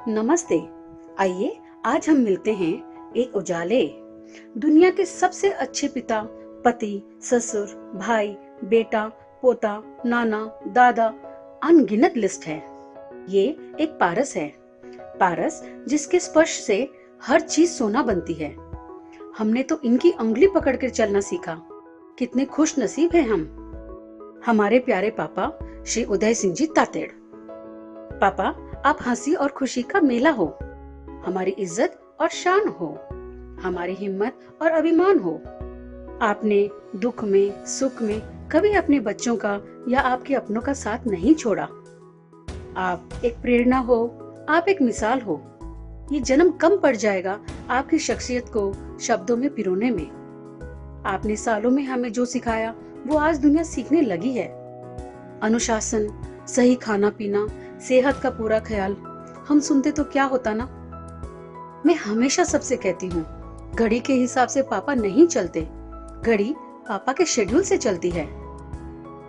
नमस्ते। आइए आज हम मिलते हैं एक उजाले दुनिया के सबसे अच्छे पिता, पति, ससुर, भाई, बेटा, पोता, नाना, दादा, अनगिनत लिस्ट है। ये एक पारस है, पारस जिसके स्पर्श से हर चीज सोना बनती है। हमने तो इनकी उंगली पकड़कर चलना सीखा। कितने खुश नसीब हैं हम। हमारे प्यारे पापा श्री उदय सिंह जी तातेड़। पापा, आप हंसी और खुशी का मेला हो, हमारी इज्जत और शान हो, हमारी हिम्मत और अभिमान हो। आपने दुख में, सुख में कभी अपने बच्चों का या आपके अपनों का साथ नहीं छोड़ा। आप एक प्रेरणा हो, आप एक मिसाल हो। ये जन्म कम पड़ जाएगा आपकी शख्सियत को शब्दों में पिरोने में। आपने सालों में हमें जो सिखाया वो आज दुनिया सीखने लगी है। अनुशासन, सही खाना पीना, सेहत का पूरा ख्याल। हम सुनते तो क्या होता ना। मैं हमेशा सबसे कहती हूँ, घड़ी के हिसाब से पापा नहीं चलते, घड़ी पापा के शेड्यूल से चलती है।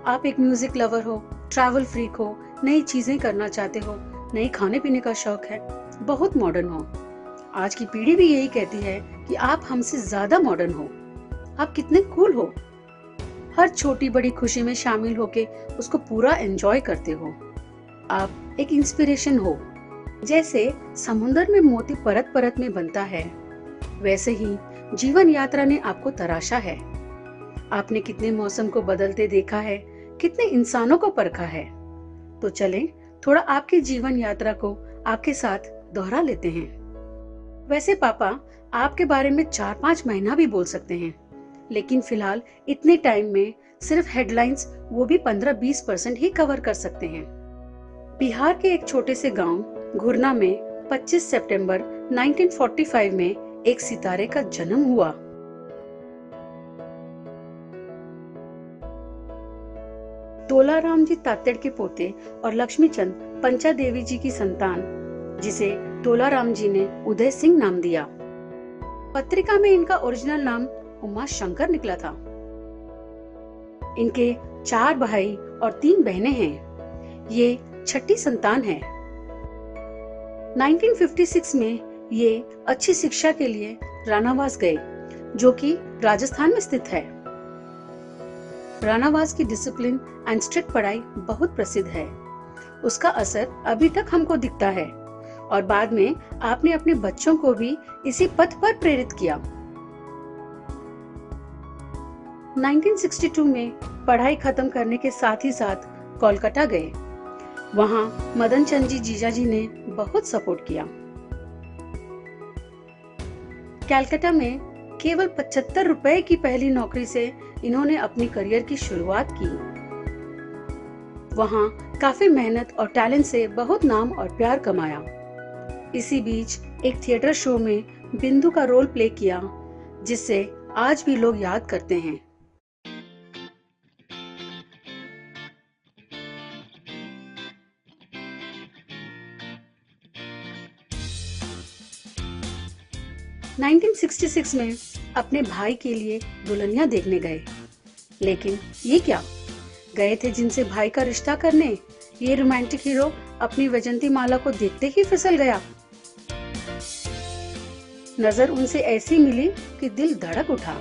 आप एक म्यूजिक लवर हो, ट्रैवल फ्रीक हो, नई चीजें करना चाहते हो, नई खाने पीने का शौक है, बहुत मॉडर्न हो। आज की पीढ़ी भी यही कहती है कि आप हमसे ज्यादा मॉडर्न हो। आप कितने कूल हो। हर छोटी बड़ी खुशी में शामिल होके उसको पूरा एंजॉय करते हो। आप एक इंस्पिरेशन हो। जैसे समुद्र में मोती परत परत में बनता है, वैसे ही जीवन यात्रा ने आपको तराशा है। आपने कितने मौसम को बदलते देखा है, कितने इंसानों को परखा है। तो चलें थोड़ा आपकी जीवन यात्रा को आपके साथ दोहरा लेते हैं। वैसे पापा, आपके बारे में 4-5 महीना भी बोल सकते हैं, लेकिन फिलहाल इतने टाइम में सिर्फ हेडलाइंस, वो भी 15-20% ही कवर कर सकते हैं। बिहार के एक छोटे से गांव घुरना में 25 सितंबर 1945 में एक सितारे का जन्म हुआ। तोलाराम जी तातेड़ के पोते और लक्ष्मीचंद पंचा देवी जी की संतान, जिसे तोलाराम जी ने उदय सिंह नाम दिया। पत्रिका में इनका ओरिजिनल नाम उमा शंकर निकला था। इनके 4 भाई और 3 बहनें हैं। ये छठी संतान है। 1956 में ये अच्छी शिक्षा के लिए रानावास गए, जो कि राजस्थान में स्थित है। रानावास की डिसिप्लिन एंड स्ट्रिक्ट पढ़ाई बहुत प्रसिद्ध है। उसका असर अभी तक हमको दिखता है और बाद में आपने अपने बच्चों को भी इसी पथ पर प्रेरित किया। 1962 में पढ़ाई खत्म करने के साथ ही साथ कोलकाता गए। वहां मदन चंद जी जीजाजी ने बहुत सपोर्ट किया। कलकत्ता में केवल 75 रुपए की पहली नौकरी से इन्होंने अपनी करियर की शुरुआत की। वहां काफी मेहनत और टैलेंट से बहुत नाम और प्यार कमाया। इसी बीच एक थिएटर शो में बिंदु का रोल प्ले किया, जिससे आज भी लोग याद करते हैं। नाइनटीन 1966 में अपने भाई के लिए दुल्हनिया देखने गए, लेकिन ये क्या, गए थे जिनसे भाई का रिश्ता करने। ये रोमांटिक हीरो अपनी वैजंती माला को देखते ही फिसल गया। नजर उनसे ऐसी मिली कि दिल धड़क उठा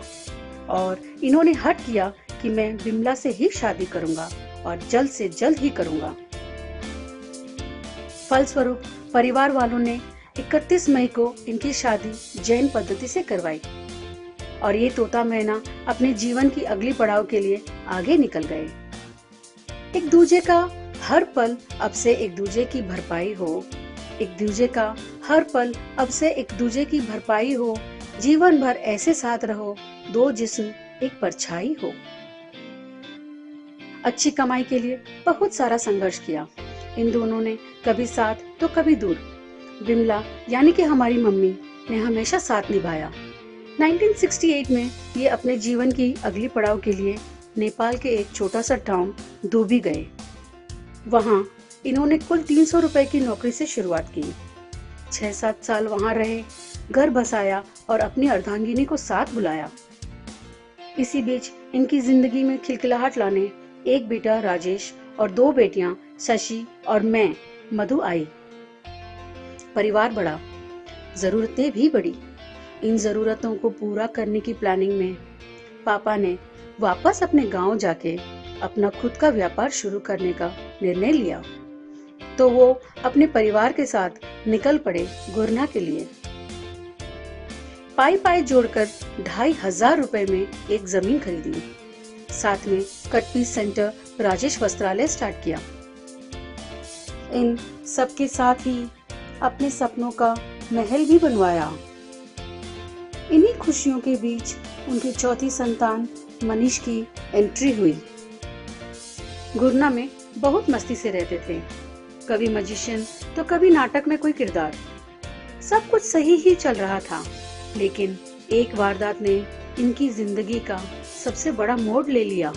और इन्होंने हट किया कि मैं बिमला से ही शादी करूंगा और जल्द से जल्द ही करूंगा। फलस्वरूप परिवार वालों ने 31 मई को इनकी शादी जैन पद्धति से करवाई और ये तोता मैना अपने जीवन की अगली पड़ाव के लिए आगे निकल गए। एक दूजे का हर पल अब से एक दूजे की भरपाई हो, एक दूजे का हर पल अब से एक दूजे की भरपाई हो, जीवन भर ऐसे साथ रहो, दो जिस्म एक परछाई हो। अच्छी कमाई के लिए बहुत सारा संघर्ष किया। इन दोनों ने कभी साथ तो कभी दूर। बिमला यानी कि हमारी मम्मी ने हमेशा साथ निभाया। 1968 में ये अपने जीवन की अगली पड़ाव के लिए नेपाल के एक छोटा सा टाउन धोबी गए। वहाँ इन्होंने कुल 300 रुपए की नौकरी से शुरुआत की। 6-7 साल वहाँ रहे, घर बसाया और अपनी अर्धांगिनी को साथ बुलाया। इसी बीच इनकी जिंदगी में खिलखिलाहट लाने एक बेटा राजेश और 2 बेटियां शशि और मैं मधु आई। परिवार बढ़ा, जरूरतें भी बढ़ी। इन जरूरतों को पूरा करने की प्लानिंग में पापा ने वापस अपने गांव जाके अपना खुद का व्यापार शुरू करने का निर्णय लिया। तो वो अपने परिवार के साथ निकल पड़े गुरना के लिए। पाई पाई जोड़कर 2,500 रुपए में एक जमीन खरीदी। साथ में कटपीस सेंटर राजेश वस्त्रालय स्टार्ट किया। इन सबके साथ ही अपने सपनों का महल भी बनवाया। इन्हीं खुशियों के बीच उनकी चौथी संतान मनीष की एंट्री हुई। गुरना में बहुत मस्ती से रहते थे, कभी मैजिशियन तो कभी नाटक में कोई किरदार। सब कुछ सही ही चल रहा था, लेकिन एक वारदात ने इनकी जिंदगी का सबसे बड़ा मोड़ ले लिया।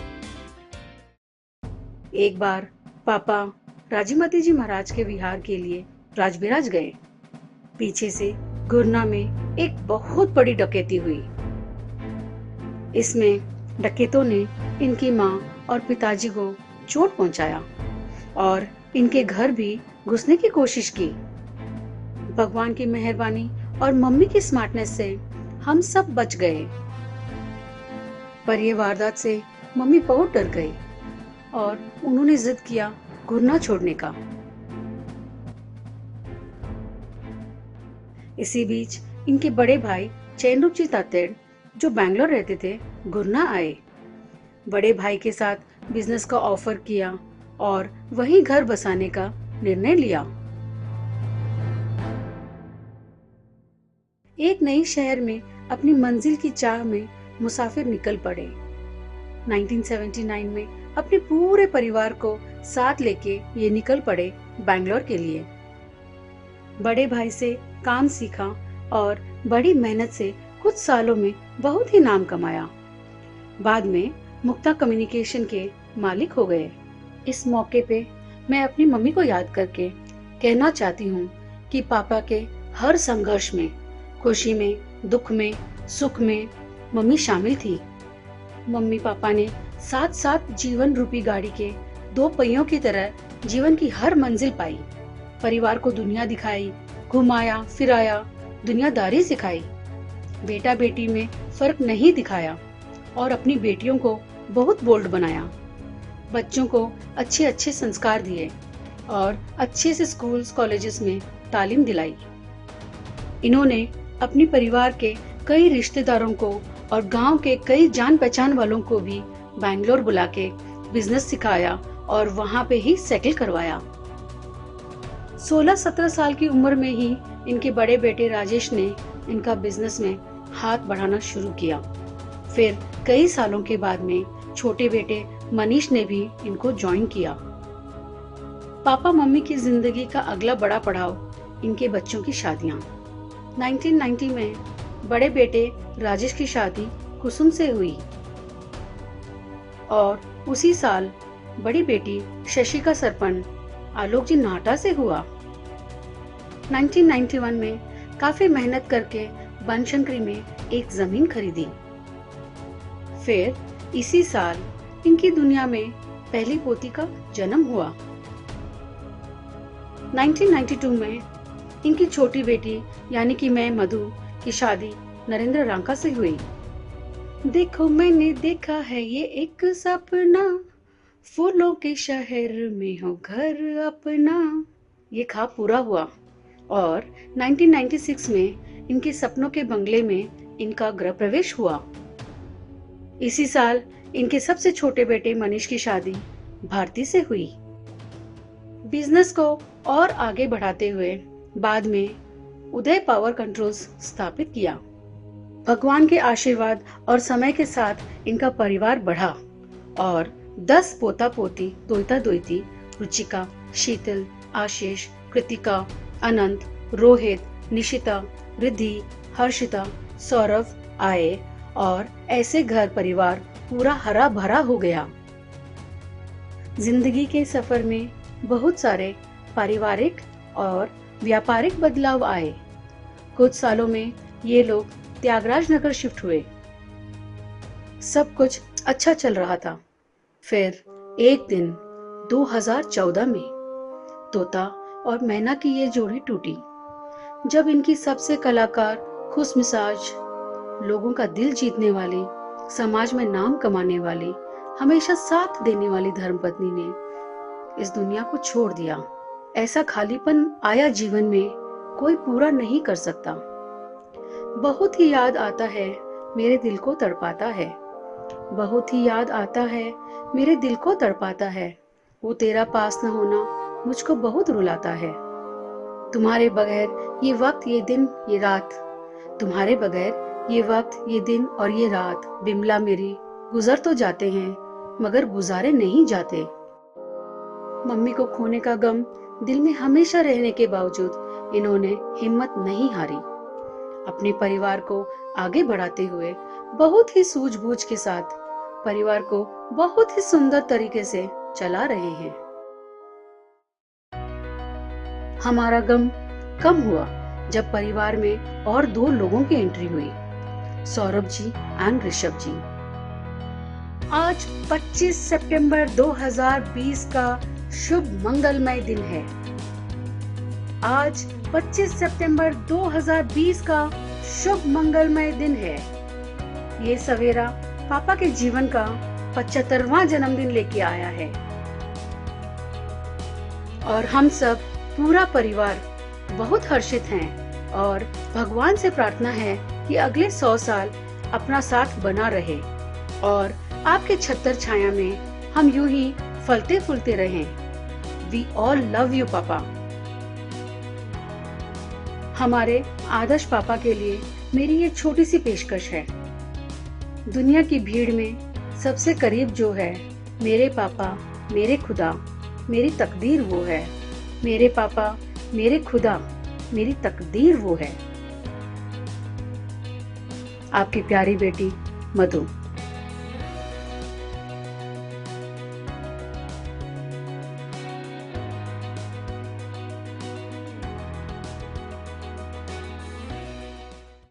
एक बार पापा राजीमती जी महाराज के विहार के लिए राजबिराज गए। पीछे से गुरना में एक बहुत बड़ी डकैती हुई। इसमें डकैतों ने इनकी माँ और पिताजी को चोट पहुंचाया और इनके घर भी घुसने की कोशिश की। भगवान की मेहरबानी और मम्मी की स्मार्टनेस से हम सब बच गए। पर यह वारदात से मम्मी बहुत डर गई और उन्होंने जिद किया गुरना छोड़ने का। इसी बीच इनके बड़े भाई चैनरूप जी तातेड़, जो बैंगलोर रहते थे, गुरना आए। बड़े भाई के साथ बिजनेस का ऑफर किया और वहीं घर बसाने का निर्णय लिया। एक नई शहर में अपनी मंजिल की चाह में मुसाफिर निकल पड़े। 1979 में अपने पूरे परिवार को साथ लेके ये निकल पड़े बैंगलोर के लिए। बड़े भाई से काम सीखा और बड़ी मेहनत से कुछ सालों में बहुत ही नाम कमाया। बाद में मुक्ता कम्युनिकेशन के मालिक हो गए। इस मौके पे मैं अपनी मम्मी को याद करके कहना चाहती हूँ कि पापा के हर संघर्ष में, खुशी में, दुख में, सुख में मम्मी शामिल थी। मम्मी पापा ने साथ साथ जीवन रूपी गाड़ी के 2 पहियों की तरह जीवन की हर मंजिल पाई। परिवार को दुनिया दिखाई, घुमाया फिराया, दुनियादारी सिखाई। बेटा बेटी में फर्क नहीं दिखाया और अपनी बेटियों को बहुत बोल्ड बनाया। बच्चों को अच्छे अच्छे संस्कार दिए और अच्छे से स्कूल्स कॉलेजेस में तालीम दिलाई। इन्होंने अपने परिवार के कई रिश्तेदारों को और गांव के कई जान पहचान वालों को भी बैंगलोर बुला के बिजनेस सिखाया और वहां पे ही सेटल करवाया। 16-17 साल की उम्र में ही इनके बड़े बेटे राजेश ने इनका बिजनेस में हाथ बढ़ाना शुरू किया। फिर कई सालों के बाद में छोटे बेटे मनीष ने भी इनको ज्वाइन किया। पापा मम्मी की जिंदगी का अगला बड़ा पड़ाव इनके बच्चों की शादियां। 1990 में बड़े बेटे राजेश की शादी कुसुम से हुई और उसी साल बड़ी बेटी शशि का सरपन आलोक जी नाटा से हुआ। 1991 में काफी मेहनत करके बनशंकरी में एक जमीन खरीदी। फिर इसी साल इनकी दुनिया में पहली पोती का जन्म हुआ। 1992 में इनकी छोटी बेटी यानी कि मैं मधु की शादी नरेंद्र रांका से हुई। देखो मैंने देखा है ये एक सपना, फूलों के शहर में हो घर अपना, ये ख्वाब पूरा हुआ और 1996 में इनके सपनों के बंगले में इनका गृह प्रवेश हुआ। इसी साल इनके सबसे छोटे बेटे मनीष की शादी भारती से हुई। बिजनेस को और आगे बढ़ाते हुए बाद में उदय पावर कंट्रोल्स स्थापित किया। भगवान के आशीर्वाद और समय के साथ इनका परिवार बढ़ा और 10 पोता पोती, दोता दोती, रुचिका, शीतल, आशीष, कृतिका, अनंत, रोहित, निशिता, रिद्धि, हर्षिता, सौरभ आए और ऐसे घर परिवार पूरा हरा भरा हो गया। जिंदगी के सफर में बहुत सारे पारिवारिक और व्यापारिक बदलाव आए। कुछ सालों में ये लोग त्यागराज नगर शिफ्ट हुए। सब कुछ अच्छा चल रहा था। फिर एक दिन 2014 में तोता और मैना की ये जोड़ी टूटी। जब इनकी सबसे कलाकार, खुशमिजाज, लोगों का दिल जीतने वाली, समाज में नाम कमाने वाली, हमेशा साथ देने वाली धर्मपत्नी ने इस दुनिया को छोड़ दिया। ऐसा खालीपन आया जीवन में कोई पूरा नहीं कर सकता। बहुत ही याद आता है, मेरे दिल को तड़पाता है। बहुत ही याद आता है, मेरे दिल को तड़पाता है। वो तेरा पास न होना मुझको बहुत रुलाता है। तुम्हारे बगैर ये वक्त, ये दिन, ये रात, तुम्हारे बगैर ये वक्त, ये दिन और ये रात बिमला मेरी गुजर तो जाते हैं मगर गुजारे नहीं जाते। मम्मी को खोने का गम दिल में हमेशा रहने के बावजूद इन्होंने हिम्मत नहीं हारी। अपने परिवार को आगे बढ़ाते हुए बहुत ही सूझबूझ के साथ परिवार को बहुत ही सुंदर तरीके से चला रहे हैं। हमारा गम कम हुआ जब परिवार में और 2 लोगों की एंट्री हुई, सौरभ जी एंड ऋषभ जी। आज 25 सितंबर 2020 का शुभ मंगलमय दिन है। आज 25 सितंबर 2020 का शुभ मंगलमय दिन है। ये सवेरा पापा के जीवन का 75वां जन्मदिन लेके आया है और हम सब पूरा परिवार बहुत हर्षित हैं और भगवान से प्रार्थना है कि अगले 100 साल अपना साथ बना रहे और आपके छत्र छाया में हम यूं ही फलते फूलते रहें। वी ऑल लव यू पापा। हमारे आदर्श पापा के लिए मेरी ये छोटी सी पेशकश है। दुनिया की भीड़ में सबसे करीब जो है मेरे पापा, मेरे खुदा, मेरी तकदीर वो है। मेरे पापा, मेरे खुदा, मेरी तकदीर वो है। आपकी प्यारी बेटी मधु।